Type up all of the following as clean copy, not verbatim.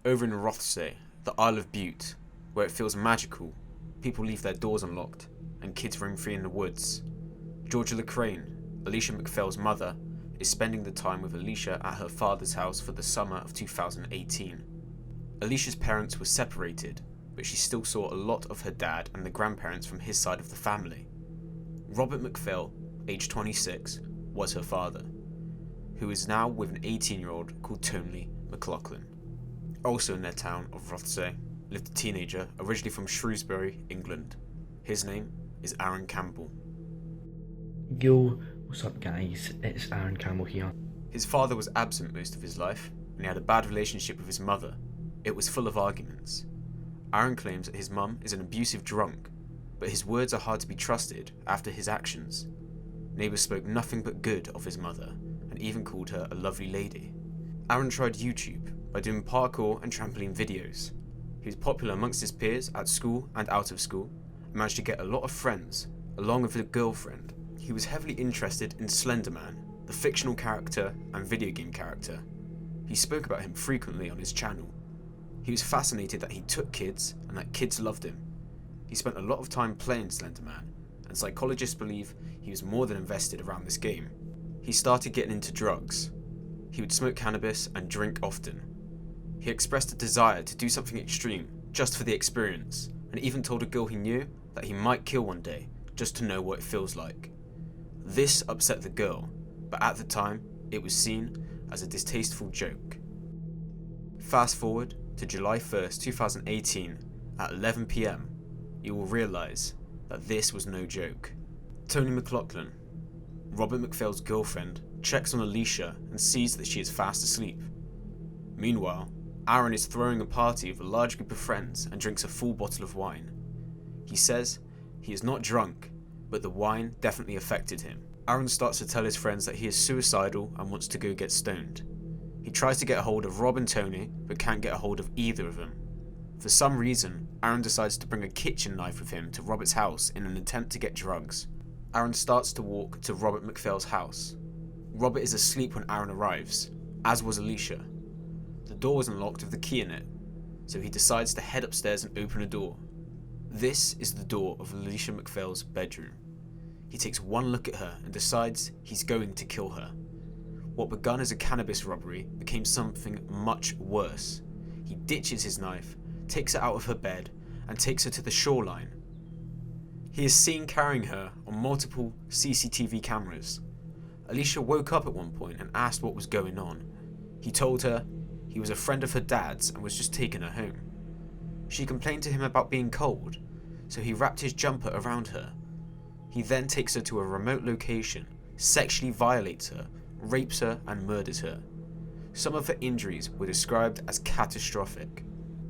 Over in Rothesay, the Isle of Bute, where it feels magical, people leave their doors unlocked, and kids roam free in the woods. Georgia Lecrane, Alesha MacPhail's mother, is spending the time with Alesha at her father's house for the summer of 2018. Alesha's parents were separated, but she still saw a lot of her dad and the grandparents from his side of the family. Robert MacPhail, aged 26, was her father, who is now with an 18-year-old called Tony McLaughlin. Also in their town of Rothesay lived a teenager originally from Shrewsbury, England. His name is Aaron Campbell. Yo, what's up guys, it's Aaron Campbell here. His father was absent most of his life, and he had a bad relationship with his mother. It was full of arguments. Aaron claims that his mum is an abusive drunk, but his words are hard to be trusted after his actions. Neighbours spoke nothing but good of his mother, and even called her a lovely lady. Aaron tried YouTube by doing parkour and trampoline videos. He was popular amongst his peers at school and out of school, and managed to get a lot of friends, along with a girlfriend. He was heavily interested in Slender Man, the fictional character and video game character. He spoke about him frequently on his channel. He was fascinated that he took kids and that kids loved him. He spent a lot of time playing Slender Man, and psychologists believe he was more than invested around this game. He started getting into drugs. He would smoke cannabis and drink often. He expressed a desire to do something extreme just for the experience, and even told a girl he knew that he might kill one day just to know what it feels like. This upset the girl, but at the time it was seen as a distasteful joke. Fast forward to July 1st, 2018 at 11 PM, you will realise that this was no joke. Tony McLaughlin, Robert MacPhail's girlfriend, checks on Alesha and sees that she is fast asleep. Meanwhile, Aaron is throwing a party with a large group of friends and drinks a full bottle of wine. He says he is not drunk, but the wine definitely affected him. Aaron starts to tell his friends that he is suicidal and wants to go get stoned. He tries to get a hold of Rob and Tony, but can't get a hold of either of them. For some reason, Aaron decides to bring a kitchen knife with him to Robert's house in an attempt to get drugs. Aaron starts to walk to Robert MacPhail's house. Robert is asleep when Aaron arrives, as was Alesha. The door was unlocked with the key in it, so he decides to head upstairs and open a door. This is the door of Alesha MacPhail's bedroom. He takes one look at her and decides he's going to kill her. What begun as a cannabis robbery became something much worse. He ditches his knife, takes her out of her bed, and takes her to the shoreline. He is seen carrying her on multiple CCTV cameras. Alesha woke up at one point and asked what was going on. He told her he was a friend of her dad's and was just taking her home. She complained to him about being cold, so he wrapped his jumper around her. He then takes her to a remote location, sexually violates her, rapes her and murders her. Some of her injuries were described as catastrophic.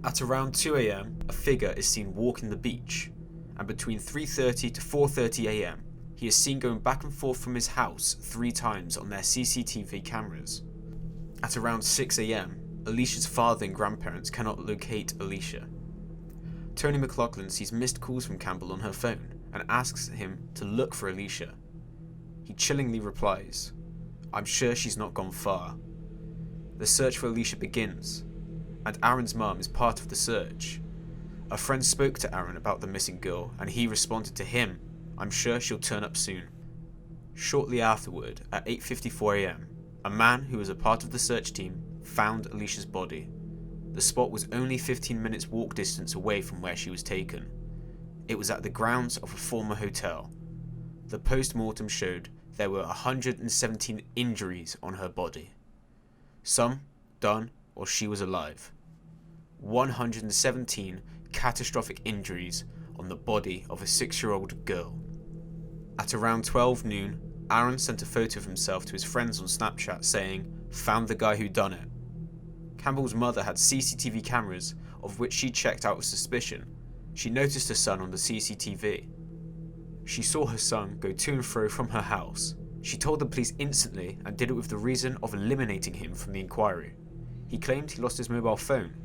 At around 2 AM, a figure is seen walking the beach, and between 3:30 to 4:30 AM, he is seen going back and forth from his house 3 times on their CCTV cameras. At around 6 AM, Alesha's father and grandparents cannot locate Alesha. Tony McLaughlin sees missed calls from Campbell on her phone and asks him to look for Alesha. He chillingly replies, "I'm sure she's not gone far." The search for Alesha begins, and Aaron's mum is part of the search. A friend spoke to Aaron about the missing girl, and he responded to him, "I'm sure she'll turn up soon." Shortly afterward, at 8:54 AM, a man who was a part of the search team found Alesha's body. The spot was only 15 minutes walk distance away from where she was taken. It was at the grounds of a former hotel. The post-mortem showed there were 117 injuries on her body. Some done while she was alive. 117 catastrophic injuries on the body of a 6-year-old girl. At around 12 noon, Aaron sent a photo of himself to his friends on Snapchat saying, "Found the guy who done it." Campbell's mother had CCTV cameras of which she checked out with suspicion. She noticed her son on the CCTV. She saw her son go to and fro from her house. She told the police instantly and did it with the reason of eliminating him from the inquiry. He claimed he lost his mobile phone,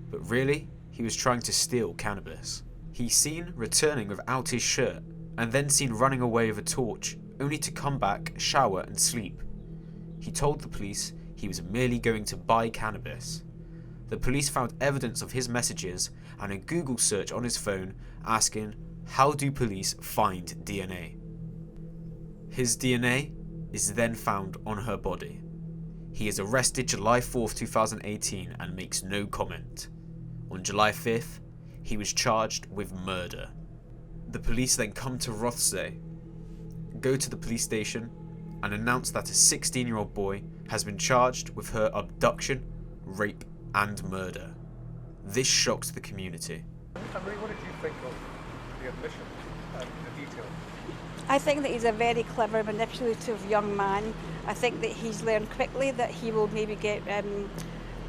but really, he was trying to steal cannabis. He's seen returning without his shirt, and then seen running away with a torch, only to come back, shower and sleep. He told the police he was merely going to buy cannabis. the police found evidence of his messages and a Google search on his phone asking, "How do police find DNA?" His DNA is then found on her body. He is arrested July 4th, 2018 and makes no comment. On July 5th, he was charged with murder. The police then come to Rothesay, go to the police station and announce that a 16-year-old boy has been charged with her abduction, rape and murder. This shocks the community. Emily, what did you think of the admission and the detail? I think that he's a very clever, manipulative young man. I think that he's learned quickly that he will maybe get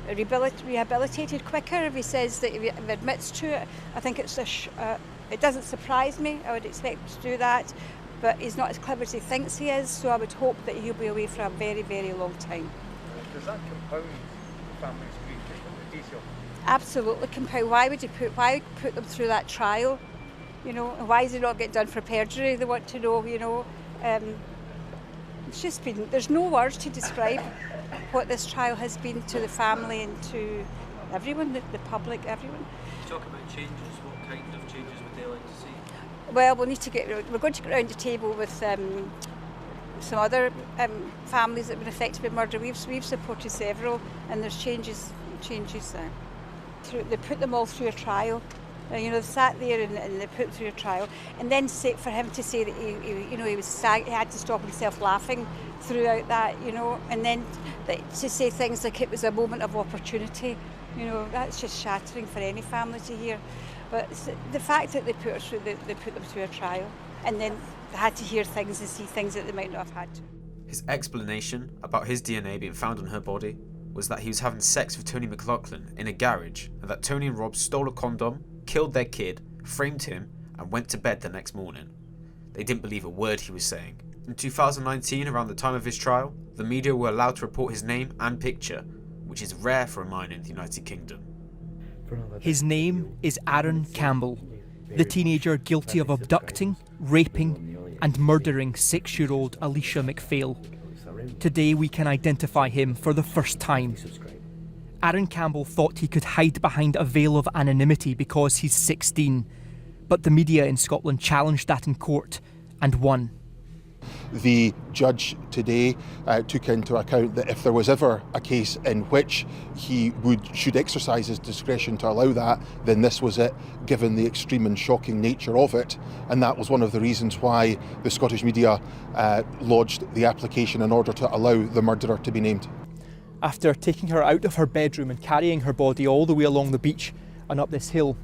rehabilitated quicker if he says that, if he admits to it. I think it's it doesn't surprise me. I would expect him to do that, but he's not as clever as he thinks he is, so I would hope that he'll be away for a very, very long time. Does that compound the family's grief, the detail? Absolutely compound. Why put them through that trial? You know, why does it not get done for perjury? They want to know, you know. It's just been, there's no words to describe what this trial has been to the family and to everyone, the public, everyone. You talk about changes, what kind of changes would they like to see? Well, we're going to get around the table with some other families that have been affected by murder. We've supported several, and there's changes there. They put them all through a trial. You know, they sat there and they put through a trial, and then for him to say that he had to stop himself laughing throughout that, you know, and then to say things like it was a moment of opportunity, you know, that's just shattering for any family to hear. But the fact that they put them through a trial, and then they had to hear things and see things that they might not have had to. His explanation about his DNA being found on her body was that he was having sex with Tony McLaughlin in a garage, and that Tony and Rob stole a condom, killed their kid, framed him, and went to bed the next morning. They didn't believe a word he was saying. In 2019, around the time of his trial, the media were allowed to report his name and picture, which is rare for a minor in the United Kingdom. His name is Aaron Campbell, the teenager guilty of abducting, raping, and murdering 6-year-old Alesha MacPhail. Today we can identify him for the first time. Aaron Campbell thought he could hide behind a veil of anonymity because he's 16, but the media in Scotland challenged that in court and won. The judge today took into account that if there was ever a case in which he should exercise his discretion to allow that, then this was it, given the extreme and shocking nature of it. And that was one of the reasons why the Scottish media lodged the application in order to allow the murderer to be named. After taking her out of her bedroom and carrying her body all the way along the beach and up this hill,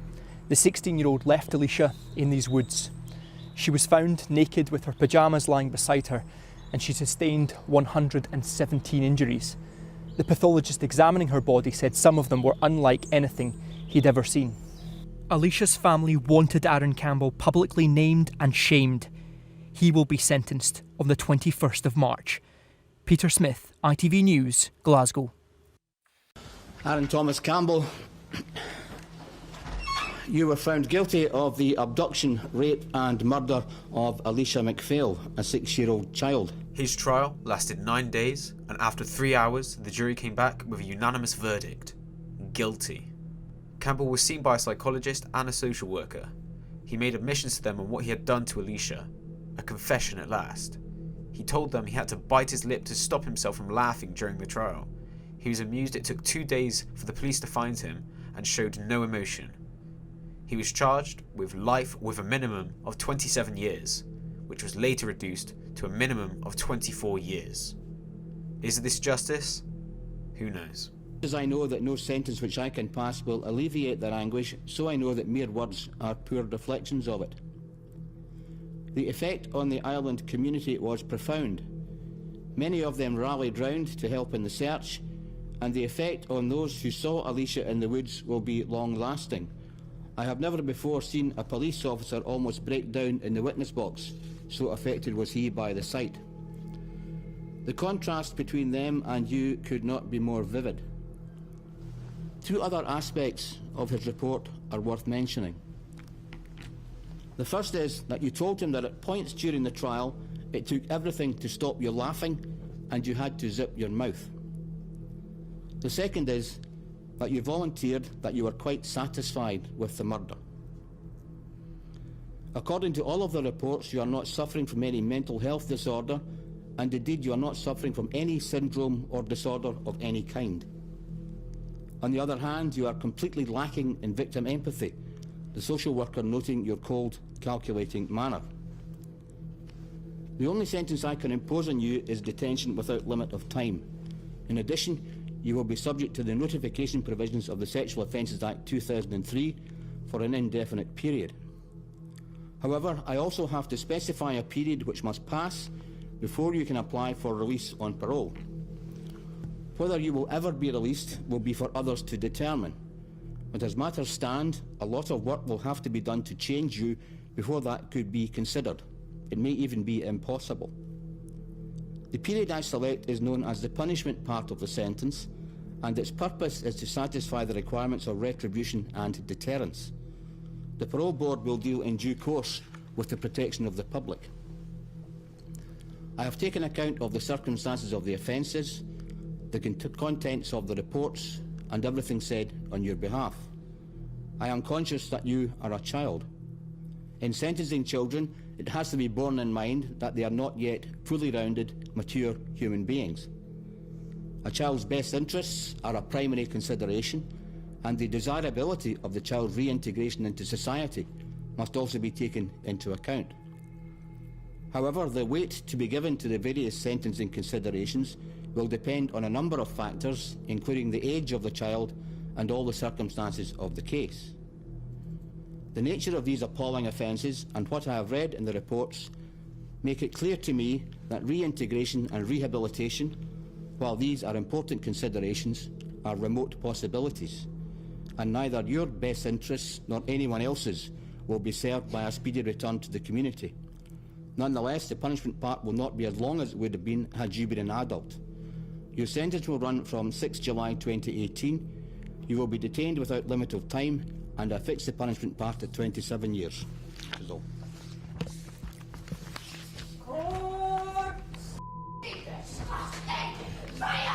the 16-year-old left Alesha in these woods. She was found naked with her pyjamas lying beside her, and she sustained 117 injuries. The pathologist examining her body said some of them were unlike anything he'd ever seen. Alesha's family wanted Aaron Campbell publicly named and shamed. He will be sentenced on the 21st of March. Peter Smith, ITV News, Glasgow. Aaron Thomas Campbell, you were found guilty of the abduction, rape and murder of Alesha MacPhail, a 6-year-old child. His trial lasted 9 days, and after 3 hours, the jury came back with a unanimous verdict: guilty. Campbell was seen by a psychologist and a social worker. He made admissions to them on what he had done to Alesha, a confession at last. He told them he had to bite his lip to stop himself from laughing during the trial. He was amused it took 2 days for the police to find him and showed no emotion. He was charged with life with a minimum of 27 years, which was later reduced to a minimum of 24 years. Is this justice? Who knows? As I know that no sentence which I can pass will alleviate their anguish, so I know that mere words are poor reflections of it. The effect on the island community was profound. Many of them rallied round to help in the search, and the effect on those who saw Alesha in the woods will be long-lasting. I have never before seen a police officer almost break down in the witness box, so affected was he by the sight. The contrast between them and you could not be more vivid. 2 other aspects of his report are worth mentioning. The first is that you told him that at points during the trial it took everything to stop you laughing and you had to zip your mouth. The second is but you volunteered that you were quite satisfied with the murder. According to all of the reports, you are not suffering from any mental health disorder, and indeed you are not suffering from any syndrome or disorder of any kind. On the other hand, you are completely lacking in victim empathy, the social worker noting your cold, calculating manner. The only sentence I can impose on you is detention without limit of time. In addition, you will be subject to the notification provisions of the Sexual Offences Act 2003 for an indefinite period. However, I also have to specify a period which must pass before you can apply for release on parole. Whether you will ever be released will be for others to determine. But as matters stand, a lot of work will have to be done to change you before that could be considered. It may even be impossible. The period I select is known as the punishment part of the sentence, and its purpose is to satisfy the requirements of retribution and deterrence. The parole board will deal in due course with the protection of the public. I have taken account of the circumstances of the offences, the contents of the reports, and everything said on your behalf. I am conscious that you are a child. In sentencing children, it has to be borne in mind that they are not yet fully rounded, mature human beings. A child's best interests are a primary consideration, and the desirability of the child's reintegration into society must also be taken into account. However, the weight to be given to the various sentencing considerations will depend on a number of factors, including the age of the child and all the circumstances of the case. The nature of these appalling offences and what I have read in the reports make it clear to me that reintegration and rehabilitation, while these are important considerations, are remote possibilities, and neither your best interests nor anyone else's will be served by a speedy return to the community. Nonetheless, the punishment part will not be as long as it would have been had you been an adult. Your sentence will run from 6 July 2018. You will be detained without limit of time, and I fix the punishment part at 27 years. That is all. Disgusting!